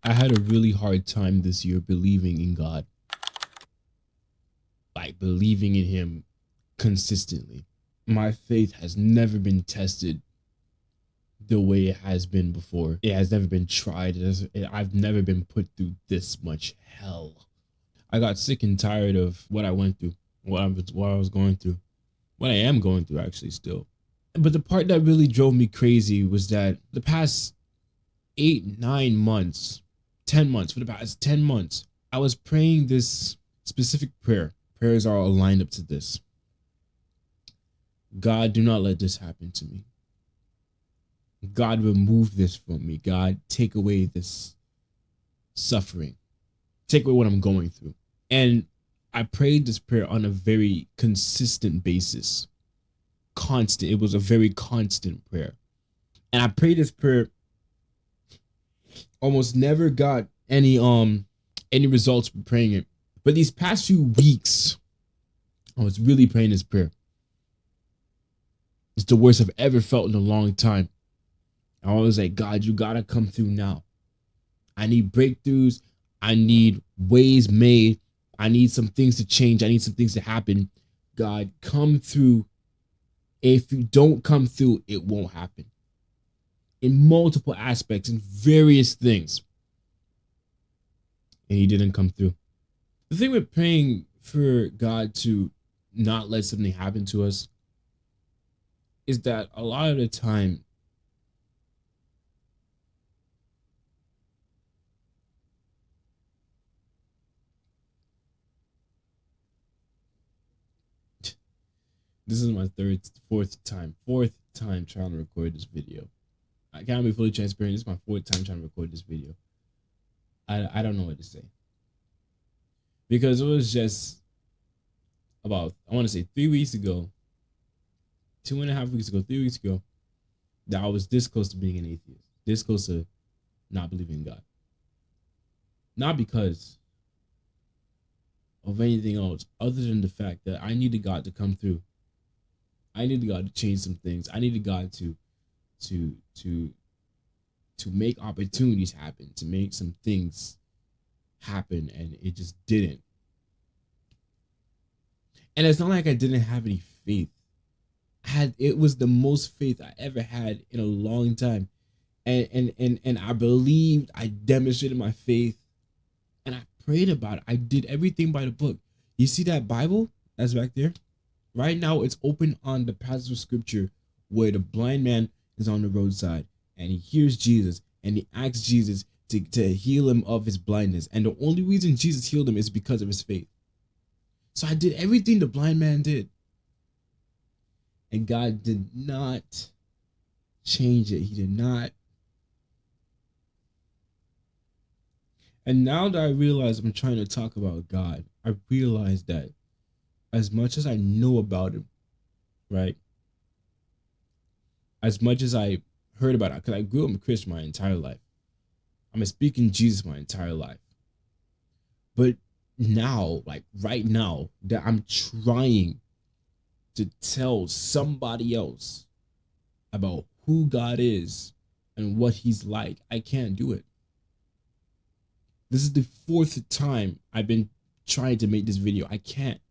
I had a really hard time this year believing in God, like believing in Him consistently. My faith has never been tested the way it has been before. It has never been tried. I've never been put through this much hell. I got sick and tired of what I went through, what I was going through, what I am going through actually still. But the part that really drove me crazy was that the past 8, 9 months, 10 months, for the past 10 months, I was praying this specific prayer. Prayers are all lined up to this. God, do not let this happen to me. God, remove this from me. God, take away this suffering. Take away what I'm going through. And I prayed this prayer on a very consistent basis. Constant. It was a very constant prayer. And I prayed this prayer, almost never got any results from praying it. But these past few weeks, I was really praying this prayer. It's the worst I've ever felt in a long time. I was like, God, you gotta come through now. I need breakthroughs. I need ways made. I need some things to change. I need some things to happen. God, come through. If you don't come through, it won't happen. In multiple aspects, in various things. And He didn't come through. The thing with praying for God to not let something happen to us is that a lot of the time, this is my fourth time trying to record this video. I can't be fully transparent. This is my fourth time trying to record this video. I don't know what to say. Because it was just about, I want to say 3 weeks ago, 2.5 weeks ago, 3 weeks ago, that I was this close to being an atheist. This close to not believing in God. Not because of anything else other than the fact that I needed God to come through. I needed God to change some things. I needed God to make opportunities happen, to make some things happen, and it just didn't. And it's not like I didn't have any faith. It was the most faith I ever had in a long time. And I believed, I demonstrated my faith, and I prayed about it. I did everything by the book. You see that Bible that's back there? Right now, it's open on the passage of scripture where the blind man is on the roadside and he hears Jesus and he asks Jesus to heal him of his blindness. And the only reason Jesus healed him is because of his faith. So I did everything the blind man did. And God did not change it. He did not. And now that I realize I'm trying to talk about God, I realize that as much as I know about Him, right? As much as I heard about it, because I grew up a Christian my entire life. I'm speaking Jesus my entire life. But now, like right now, that I'm trying to tell somebody else about who God is and what He's like, I can't do it. This is the 4th time I've been trying to make this video. I can't.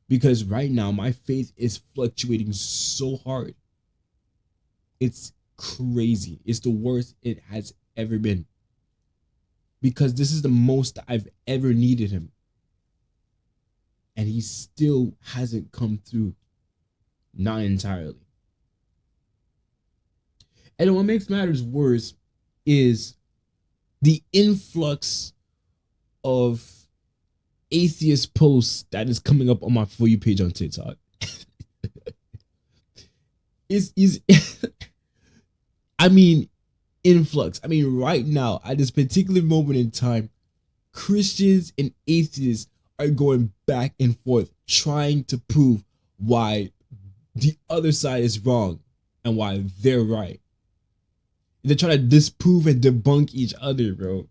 Because right now, my faith is fluctuating so hard. It's crazy. It's the worst it has ever been. Because this is the most I've ever needed Him. And He still hasn't come through. Not entirely. And what makes matters worse is the influx of atheist posts that is coming up on my For You page on TikTok. is I mean, influx. I mean, right now, at this particular moment in time, Christians and atheists are going back and forth trying to prove why the other side is wrong and why they're right. They're trying to disprove and debunk each other, bro.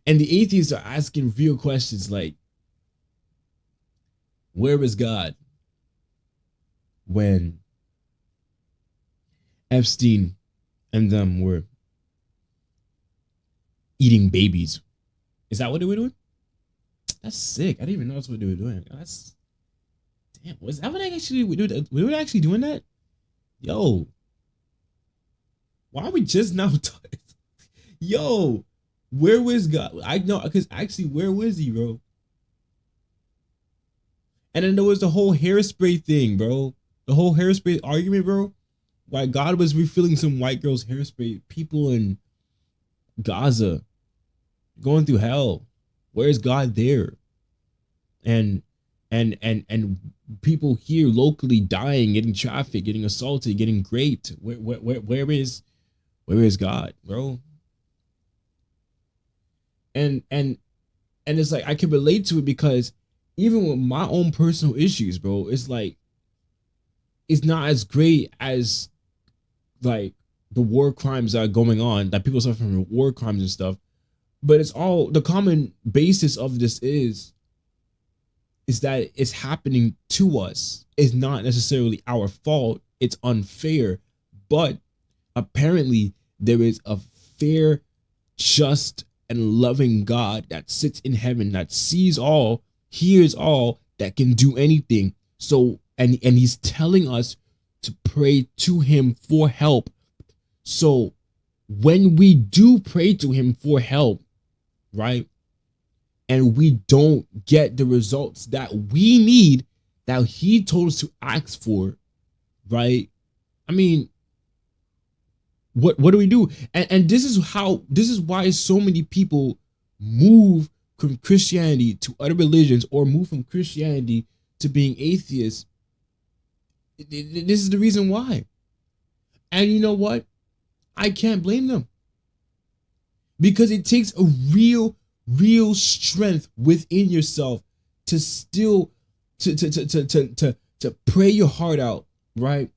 And the atheists are asking real questions like, where is God when Epstein and them were eating babies. Is that what they were doing? That's sick. I didn't even know that's what they were doing. That's damn. Was that what they actually we do? We were actually doing that? Yo, why are we just now? Yo, where was God? I know because actually, where was he, bro? And then there was the whole hairspray thing, bro. The whole hairspray argument, bro. Why God was refilling some white girl's hairspray. People in Gaza going through hell. Where's God there? And and people here locally dying, getting trafficked, getting assaulted, getting raped. Where is God, bro? And it's like I can relate to it because even with my own personal issues, bro, it's like it's not as great as like the war crimes that are going on, that people suffer from war crimes and stuff. But it's all the common basis of this is that it's happening to us. It's not necessarily our fault. It's unfair, but apparently there is a fair, just, and loving God that sits in heaven, that sees all, hears all, that can do anything. So and he's telling us to pray to him for help. So when we do pray to him for help, right, and we don't get the results that we need, that he told us to ask for, right? I mean, what do we do? And this is why so many people move from Christianity to other religions, or move from Christianity to being atheists. This is the reason why. And you know what? I can't blame them, because it takes a real strength within yourself to still to pray your heart out, right?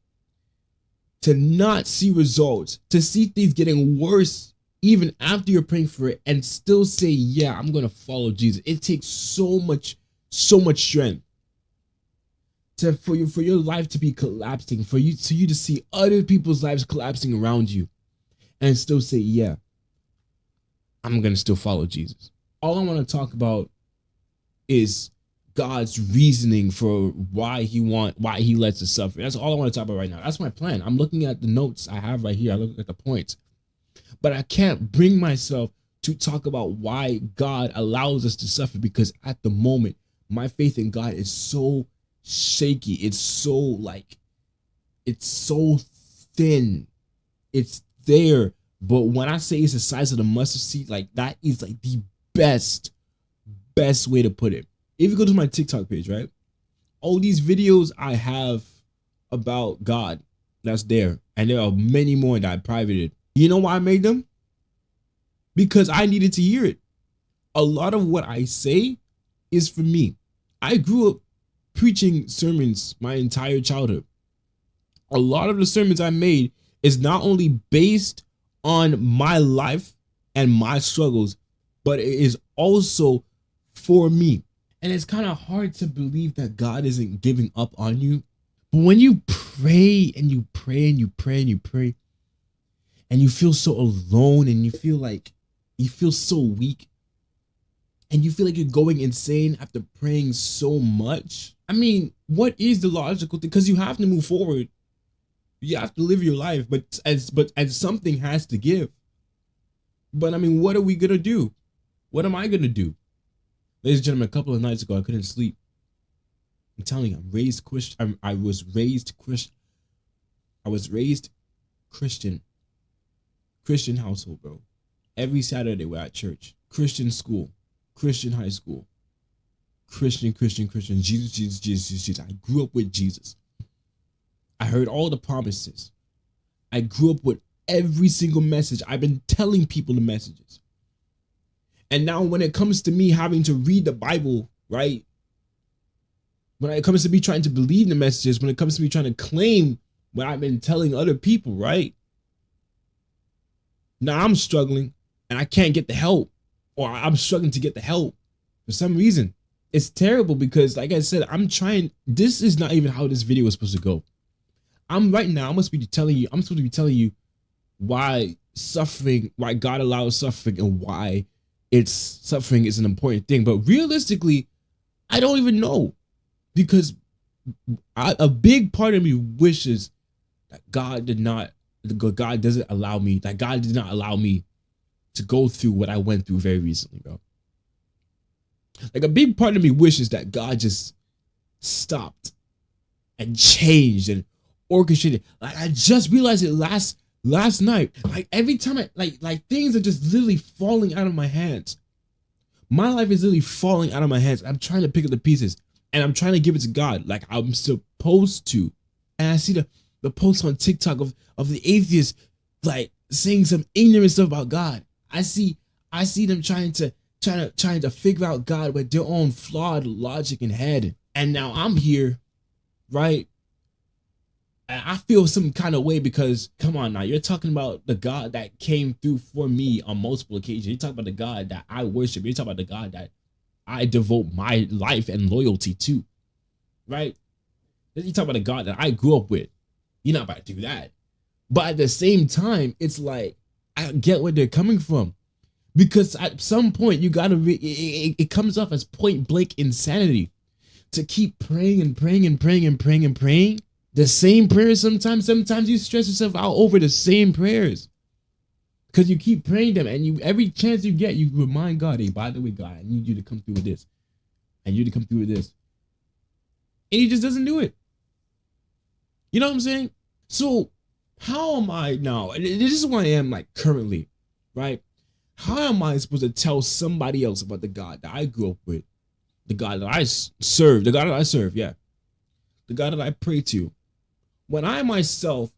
To not see results, to see things getting worse even after you're praying for it, and still say, yeah, I'm gonna follow Jesus. It takes so much strength for your life to be collapsing, for you to see other people's lives collapsing around you, and still say, yeah, I'm gonna still follow Jesus. All I want to talk about is God's reasoning for why he lets us suffer. That's all I want to talk about right now. That's my plan. I'm looking at the notes I have right here. I look at the points, but I can't bring myself to talk about why God allows us to suffer, because at the moment my faith in God is so shaky. It's so thin. It's there, but when I say it's the size of the mustard seed, like that is like the best way to put it. If you go to my TikTok page, right, all these videos I have about God, that's there, and there are many more that I privated. You know why I made them? Because I needed to hear it. A lot of what I say is for me. I grew up preaching sermons my entire childhood. A lot of the sermons I made is not only based on my life and my struggles, but it is also for me. And it's kind of hard to believe that God isn't giving up on you. But when you pray and you pray and you pray and you pray, and you feel so alone, and you feel so weak, and you feel like you're going insane after praying so much. I mean, what is the logical thing? Because you have to move forward. You have to live your life, but as something has to give. But I mean, what are we gonna do? What am I gonna do? Ladies and gentlemen, a couple of nights ago, I couldn't sleep. I'm telling you, I'm raised Christian. I was raised Christian. I was raised Christian. Christian household, bro. Every Saturday we're at church. Christian school. Christian high school. Christian. Jesus. I grew up with Jesus. I heard all the promises. I grew up with every single message. I've been telling people the messages. And now when it comes to me having to read the Bible, right? When it comes to me trying to believe the messages, when it comes to me trying to claim what I've been telling other people, right? Now I'm struggling and I can't get the help, or I'm struggling to get the help for some reason. It's terrible because, like I said, this is not even how this video is supposed to go. I'm supposed to be telling you why suffering, why God allows suffering, and why it's suffering is an important thing. But realistically, I don't even know, because a big part of me wishes that God did not allow me to go through what I went through very recently, bro. Like, a big part of me wishes that God just stopped and changed and orchestrated. Like, I just realized it last night. Like, every time like things are just literally falling out of my hands. My life is literally falling out of my hands. I'm trying to pick up the pieces and I'm trying to give it to God like I'm supposed to. And I see the posts on TikTok of the atheists like saying some ignorant stuff about God. I see them trying to figure out God with their own flawed logic and head. And now I'm here, right? And I feel some kind of way because, come on now, you're talking about the God that came through for me on multiple occasions. You're talking about the God that I worship. You're talking about the God that I devote my life and loyalty to, right? You talk about the God that I grew up with. You're not about to do that. But at the same time, it's like, I get where they're coming from. Because at some point, you gotta, it comes off as point blank insanity to keep praying and praying and praying and praying and praying the same prayers. Sometimes you stress yourself out over the same prayers because you keep praying them, and every chance you get, you remind God, hey, by the way, God, I need you to come through with this. I need you to come through with this. And he just doesn't do it. You know what I'm saying? So how am I now? This is where I am, like, currently, right? How am I supposed to tell somebody else about the God that I grew up with, the God that I serve, the God that I pray to, when I myself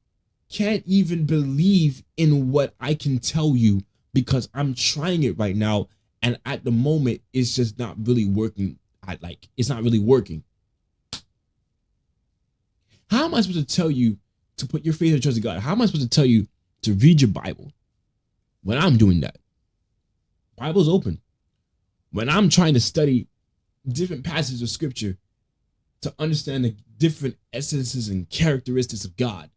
can't even believe in what I can tell you because I'm trying it right now, and at the moment it's just not really working. It's not really working. How am I supposed to tell you to put your faith and trust in God? How am I supposed to tell you to read your Bible when I'm doing that? Bible's open. When I'm trying to study different passages of scripture to understand the different essences and characteristics of God.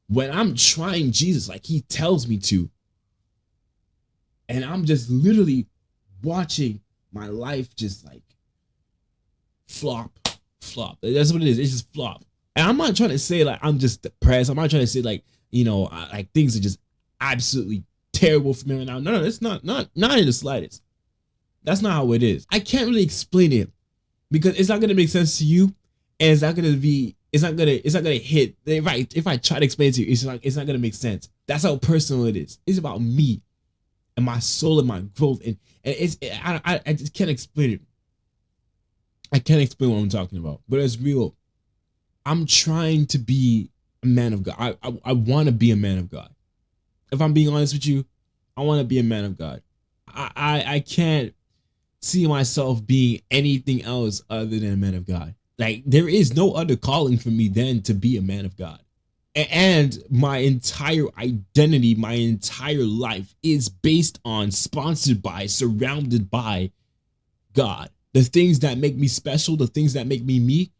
When I'm trying Jesus like he tells me to, and I'm just literally watching my life just like flop. That's what it is. It's just flop. And I'm not trying to say like I'm just depressed. I'm not trying to say like, like things are just absolutely terrible for me right now. No, it's not in the slightest. That's not how it is. I can't really explain it because it's not gonna make sense to you, and it's not gonna hit right. If I try to explain it to you, it's not gonna make sense. That's how personal it is. It's about me and my soul and my growth, and I just can't explain it. I can't explain what I'm talking about, but it's real. I'm trying to be a man of God. I want to be a man of God. If I'm being honest with you, I want to be a man of God. I can't see myself being anything else other than a man of God. Like, there is no other calling for me than to be a man of God. And my entire identity, my entire life is based on, sponsored by, surrounded by God. The things that make me special, the things that make me me,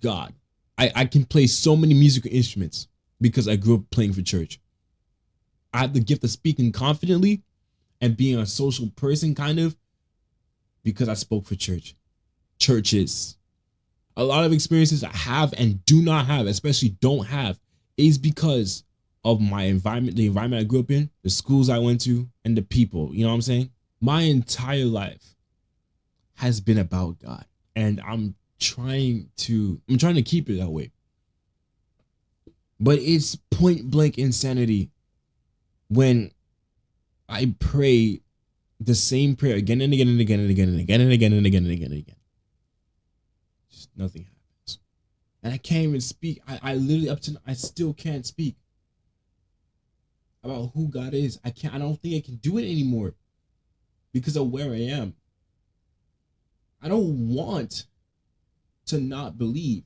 God. I can play so many musical instruments because I grew up playing for church. I have the gift of speaking confidently and being a social person, kind of, because I spoke for churches. A lot of experiences I have and do not have, especially don't have, is because of my environment, the environment I grew up in, the schools I went to, and the people. You know what I'm saying? My entire life has been about God, and I'm trying to keep it that way. But it's point blank insanity when I pray the same prayer again and again and again and again and again and again and again and again and again. Just nothing happens. And I can't even speak. I literally I still can't speak about who God is. I don't think I can do it anymore because of where I am. I don't want to not believe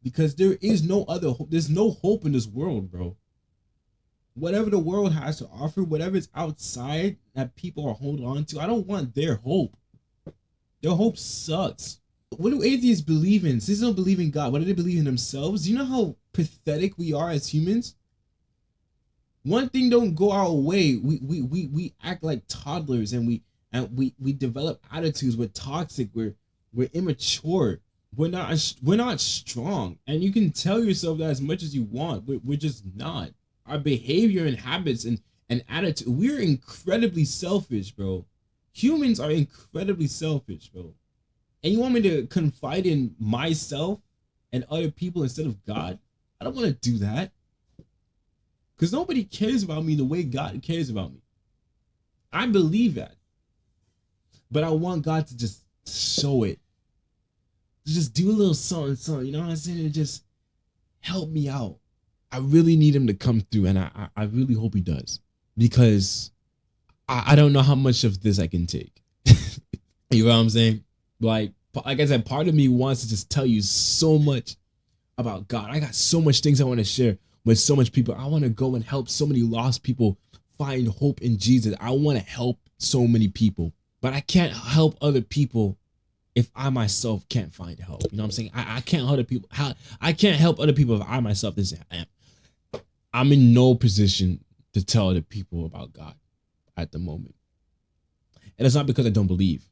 because there is no other hope. There's no hope in this world, bro. Whatever the world has to offer, whatever is outside that people are holding on to, I don't want their hope. Their hope sucks. What do atheists believe in? Since they don't believe in God, what do they believe in themselves? Do you know how pathetic we are as humans? One thing don't go our way, we act like toddlers, and we develop attitudes. We're toxic. We're immature. We're not strong, and you can tell yourself that as much as you want. We're just not. Our behavior and habits and attitude. We're incredibly selfish, bro. Humans are incredibly selfish, bro. And you want me to confide in myself and other people instead of God? I don't want to do that. Because nobody cares about me the way God cares about me. I believe that. But I want God to just show it. To just do a little something, something, you know what I'm saying? To just help me out. I really need him to come through, and I really hope he does. Because I don't know how much of this I can take. You know what I'm saying? Like I said, part of me wants to just tell you so much about God. I got so much things I want to share with so much people. I want to go and help so many lost people find hope in Jesus. I want to help so many people, but I can't help other people if I myself can't find help. You know what I'm saying? I can't help other people. I can't help other people if I myself isn't. I'm in no position to tell other people about God at the moment. And it's not because I don't believe,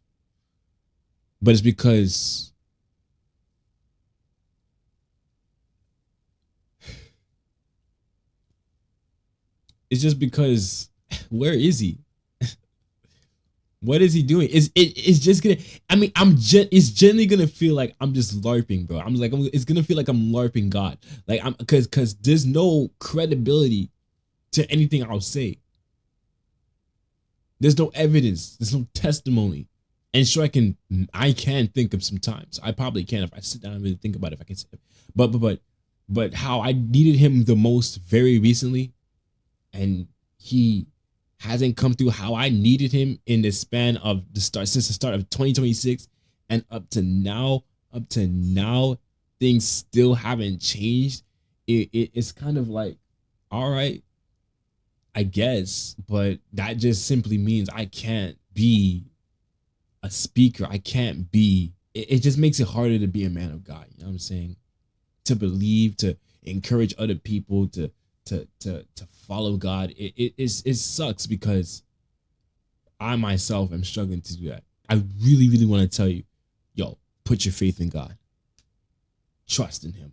but it's because it's just because where is he? What is he doing? It's just gonna. I mean, it's generally gonna feel like I'm just LARPing, bro. It's gonna feel like I'm LARPing God, like I'm because there's no credibility to anything I'll say. There's no evidence. There's no testimony. And sure, I can think of some times. I probably can if I sit down and really think about it. If I can, but how I needed him the most very recently, and he hasn't come through how I needed him in the span of since the start of 2026 and up to now, things still haven't changed. It's kind of like, all right, I guess, but that just simply means I can't be a speaker. I can't be. It just makes it harder to be a man of God. You know what I'm saying? To believe, to encourage other people, to follow God. It sucks because I myself am struggling to do that. I really, really want to tell you, yo, put your faith in God. Trust in him.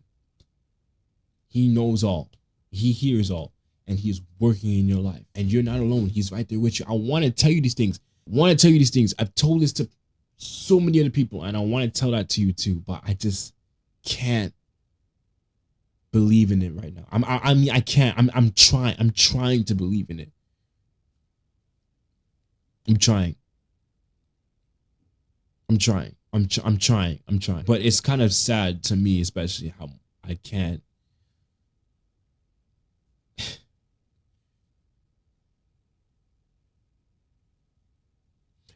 He knows all. He hears all. And he's working in your life. And you're not alone. He's right there with you. I want to tell you these things. I've told this to so many other people, and I want to tell that to you too, but I just can't believe in it right now. I mean, I can't. I'm trying to believe in it. I'm trying. But it's kind of sad to me, especially how I can't.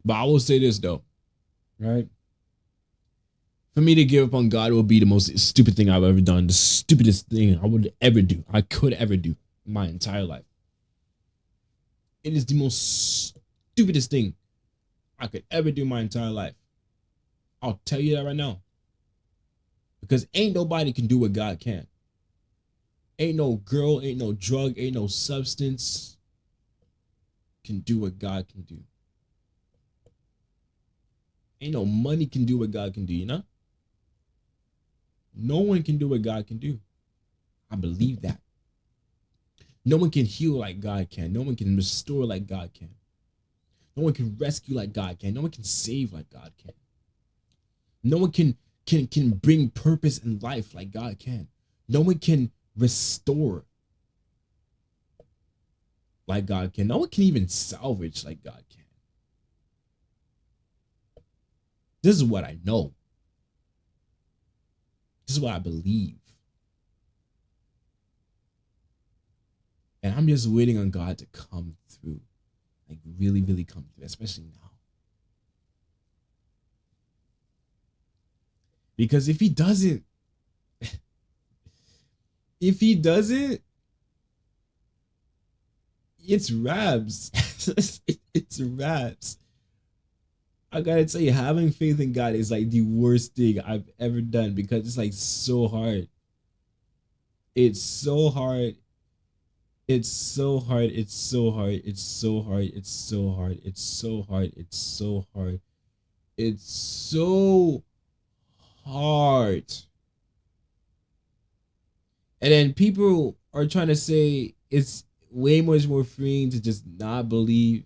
But I will say this though, right? For me to give up on God will be the most stupid thing I've ever done. The stupidest thing I could ever do in my entire life. It is the most stupidest thing I could ever do in my entire life. I'll tell you that right now. Because ain't nobody can do what God can. Ain't no girl, ain't no drug, ain't no substance can do what God can do. Ain't no money can do what God can do, you know? No one can do what God can do. I believe that. No one can heal like God can. No one can restore like God can. No one can rescue like God can. No one can save like God can. No one can bring purpose in life like God can. No one can restore like God can. No one can even salvage like God can. This is what I know. This is what I believe. And I'm just waiting on God to come through. Like really, really come through, especially now. Because if he doesn't, it's raps. It's raps. I gotta tell you, having faith in God is like the worst thing I've ever done because it's like so hard. It's so hard. It's so hard. It's so hard. It's so hard. It's so hard. It's so hard. It's so hard. It's so hard. And then people are trying to say it's way much more freeing to just not believe.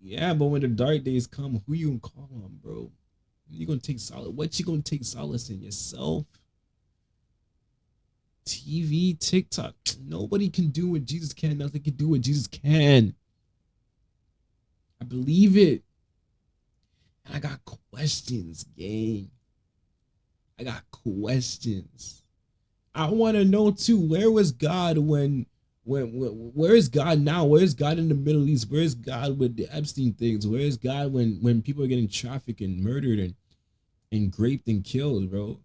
Yeah, but when the dark days come, who you gonna call on, bro? You gonna take solace? What you gonna take solace in? Yourself? TV, TikTok. Nobody can do what Jesus can. Nothing can do what Jesus can. I believe it. And I got questions, gang. I got questions. I want to know too. Where was God when where is God now? Where is God in the Middle East? Where is God with the Epstein things? Where is God when people are getting trafficked and murdered and raped and killed, bro?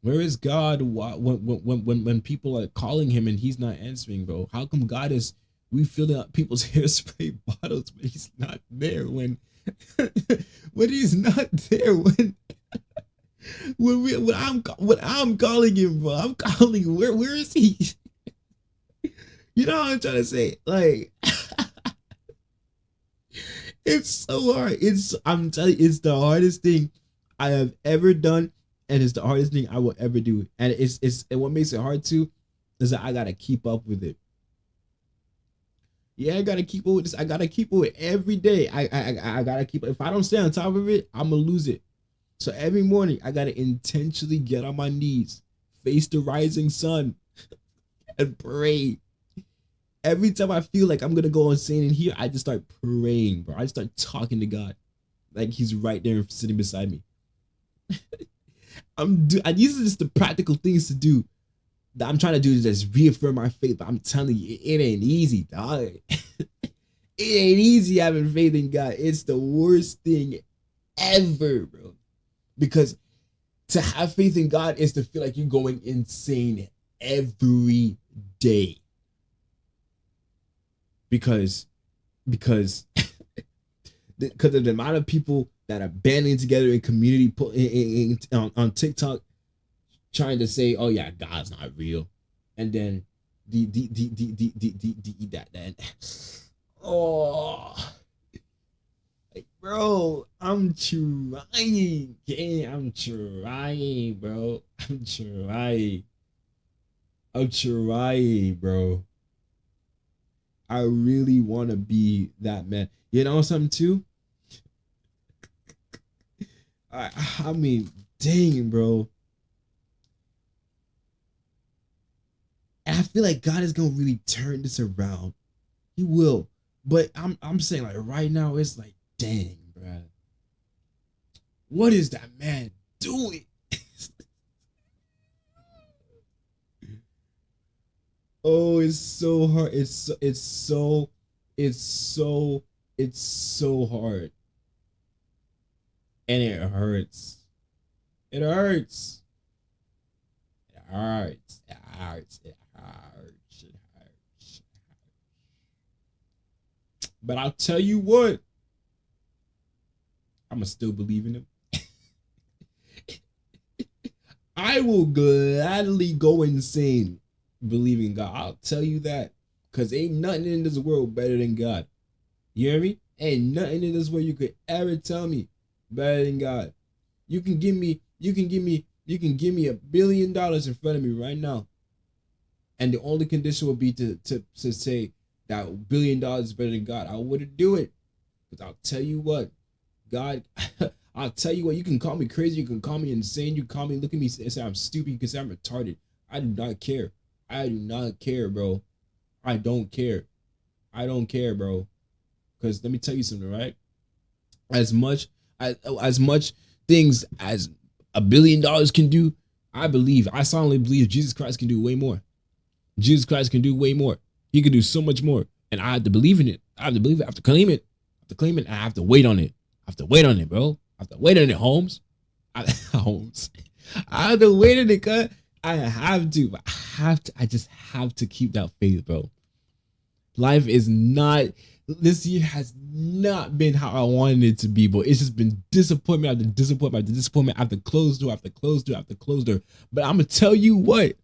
Where is God when people are calling him and he's not answering, bro? How come God is refilling up people's hairspray bottles when he's not there? When when he's not there? When I'm calling him, bro? I'm calling. Where is he? You know what I'm trying to say? Like, it's so hard. I'm telling you, it's the hardest thing I have ever done, and it's the hardest thing I will ever do. And and what makes it hard too is that I gotta keep up with it. Yeah, I gotta keep up with this. I gotta keep up with it every day. I gotta keep. If I don't stay on top of it, I'm gonna lose it. So every morning, I gotta intentionally get on my knees, face the rising sun, and pray. Every time I feel like I'm gonna go insane in here, I just start praying, bro. I just start talking to God, like He's right there sitting beside me. These are just the practical things to do that I'm trying to do to just reaffirm my faith. But I'm telling you, it ain't easy, dog. It ain't easy having faith in God. It's the worst thing ever, bro. Because to have faith in God is to feel like you're going insane every day. Because because of the amount of people that are banding together in community on TikTok trying to say, "Oh yeah, God's not real," and then that oh, like, bro, I'm trying, yeah, I'm trying, bro, I'm trying, bro. I really want to be that man. You know something too? I, I mean, dang, bro. And I feel like God is gonna really turn this around. He will. But I'm saying like right now, it's like, dang, bro. What is that man doing? Oh, it's so hard. It's so it's so hard. And it hurts. It hurts. It hurts. It hurts. It hurts. It hurts. But I'll tell you what, I'ma still believe in him. I will gladly go insane believing God. I'll tell you that. Cause ain't nothing in this world better than God. You hear me? Ain't nothing in this world you could ever tell me better than God. You can give me $1 billion in front of me right now. And the only condition would be to say that $1 billion is better than God. I wouldn't do it. Because I'll tell you what, God, I'll tell you what, you can call me crazy, you can call me insane, you can call me, look at me and say I'm stupid, you can say I'm retarded. I do not care. I do not care, bro. I don't care. I don't care, bro. Because let me tell you something, right? As much things as $1 billion can do, I solemnly believe Jesus Christ can do way more. Jesus Christ can do way more. He can do so much more. And I have to believe in it. I have to believe it. I have to claim it. I have to claim it. And I have to wait on it. I have to wait on it, bro. I have to wait on it, Holmes. Holmes. I have to wait on it, cuz. I have to. I just have to keep that faith, bro. Life is not This year has not been how I wanted it to be, but it's just been disappointment after disappointment after disappointment after closed door after closed door after closed door. But I'm gonna tell you what,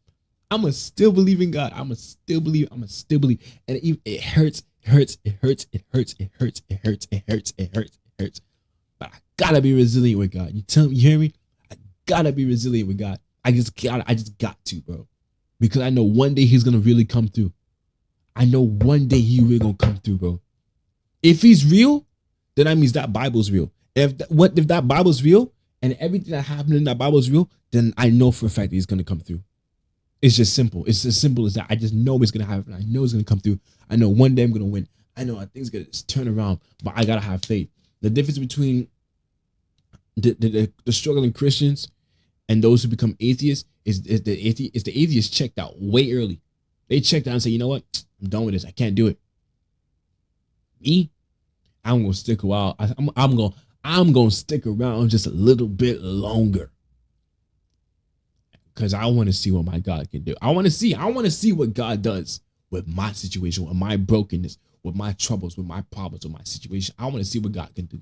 I'm gonna still believe in God. I'm gonna still believe. I'm gonna still believe. And it hurts, it hurts, it hurts, it hurts, it hurts, it hurts, it hurts, it hurts, it hurts. But I gotta be resilient with God. You tell me, you hear me? I gotta be resilient with God. I just got to, bro. Because I know one day He's gonna really come through. I know one day He really gonna come through, bro. If He's real, then that means that Bible's real. If that Bible's real and everything that happened in that Bible's real, then I know for a fact that He's gonna come through. It's just simple. It's as simple as that. I just know it's gonna happen. I know it's gonna come through. I know one day I'm gonna win. I know things gonna turn around, but I gotta have faith. The difference between the struggling Christians and those who become atheists is the atheists checked out way early. They checked out and say, you know what? I'm done with this. I can't do it. Me, I'm gonna stick a while. I'm gonna stick around just a little bit longer. Because I want to see what my God can do. I want to see what God does with my situation, with my brokenness, with my troubles, with my problems, with my situation. I want to see what God can do.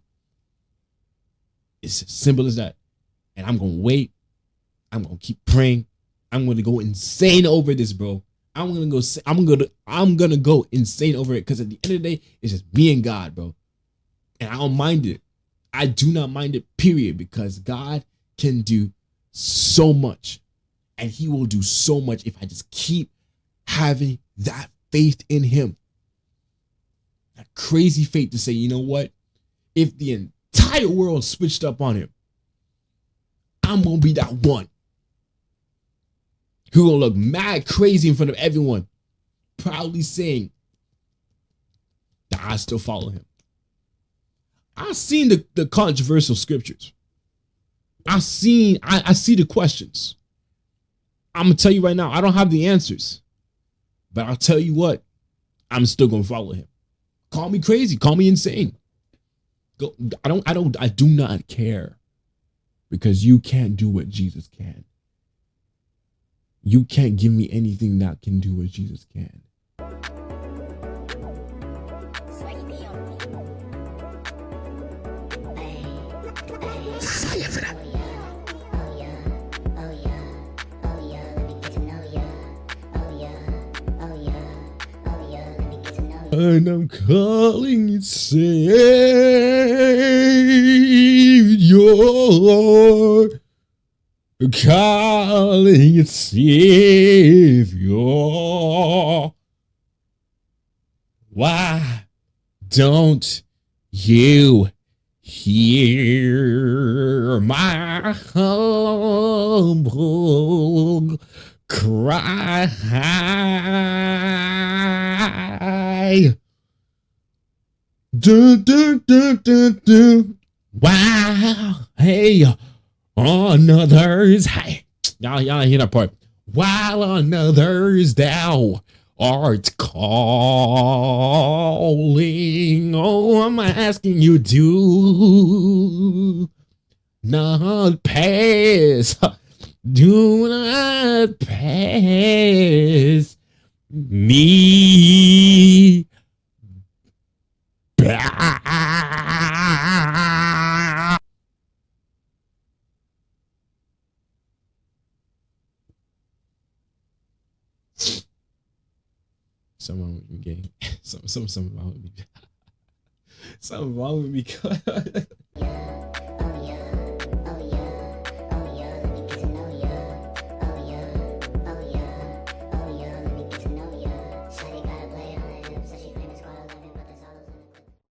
It's as simple as that. And I'm going to wait. I'm going to keep praying. I'm going to go insane over this, bro. I'm going to go insane over it, because at the end of the day, it's just me and God, bro. And I don't mind it. I do not mind it, period, because God can do so much. And He will do so much if I just keep having that faith in Him. That crazy faith to say, you know what? If the entire world switched up on Him, I'm going to be that one who will look mad crazy in front of everyone, proudly saying that I still follow Him. I've seen the controversial scriptures. I see the questions. I'm going to tell you right now, I don't have the answers. But I'll tell you what, I'm still going to follow Him. Call me crazy. Call me insane. I do not care. Because you can't do what Jesus can. You can't give me anything that can do what Jesus can. And I'm calling you Savior, calling you Savior. Why don't you hear my humble cry? Do. Wow. Hey, on others. Hey, y'all hear that part? While on others thou art calling. Oh, I'm asking you to not pass. Do not pass me by. Something wrong with me, gang. Something wrong with me. Something wrong with me.